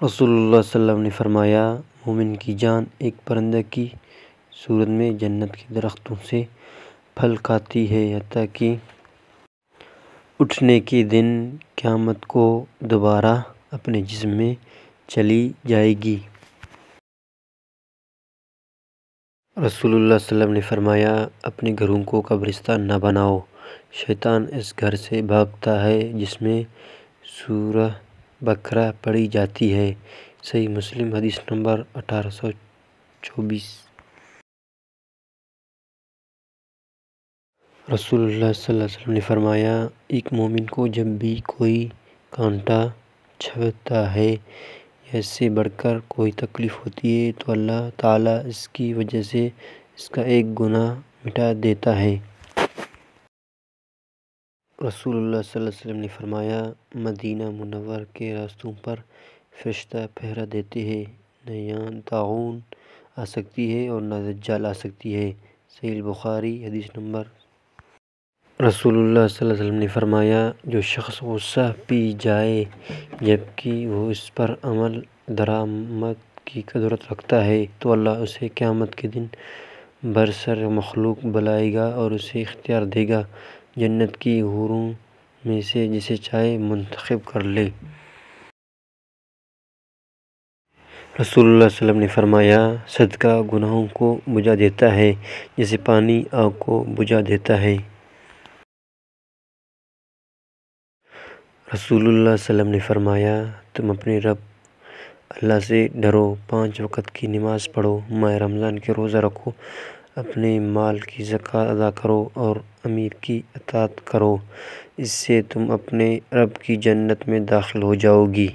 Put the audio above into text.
رسول اللہ صلی اللہ علیہ وسلم نے فرمایا، مومن کی جان ایک پرندہ کی صورت میں جنت کے درختوں سے پھل کھاتی ہے حتیٰ کہ اٹھنے کے دن قیامت کو دوبارہ اپنے جسم میں چلی جائے گی۔ رسول اللہ صلی اللہ علیہ وسلم نے فرمایا، اپنے گھروں کو قبرستان نہ بناؤ، شیطان اس گھر سے بھاگتا ہے جس میں سورہ بقرہ پڑھی جاتی ہے۔ صحیح مسلم حدیث نمبر 1824۔ رسول اللہ صلی اللہ علیہ وسلم نے فرمایا، ایک مومن کو جب بھی کوئی کانٹا چبھتا ہے یا اس سے بڑھ کر کوئی تکلیف ہوتی ہے تو اللہ تعالیٰ اس کی وجہ سے اس کا ایک گناہ مٹا دیتا ہے۔ رسول اللہ صلی اللہ علیہ وسلم نے فرمایا، مدینہ منورہ کے راستوں پر فرشتہ پہرا دیتے ہیں، نہ یہاں طاعون آ سکتی ہے اور نہ دجال آ سکتی ہے۔ صحیح بخاری حدیث نمبر۔ رسول اللہ صلی اللہ علیہ وسلم نے فرمایا، جو شخص غصہ پی جائے جبکہ وہ اس پر عمل درآمد کی قدرت رکھتا ہے تو اللہ اسے قیامت کے دن برسر مخلوق بلائے گا اور اسے اختیار دے گا، جنت کی حوروں میں سے جسے چاہے منتخب کر لے۔ رسول اللہ صلی اللہ علیہ وسلم نے فرمایا، صدقہ گناہوں کو بجھا دیتا ہے جیسے پانی آگ کو بجھا دیتا ہے۔ رسول اللہ صلی اللہ علیہ وسلم نے فرمایا، تم اپنے رب اللہ سے ڈرو، 5 وقت کی نماز پڑھو، ماہ رمضان کے روزہ رکھو، اپنے مال کی زکوٰۃ ادا کرو اور امیر کی اطاعت کرو، اس سے تم اپنے رب کی جنت میں داخل ہو جاؤ گی۔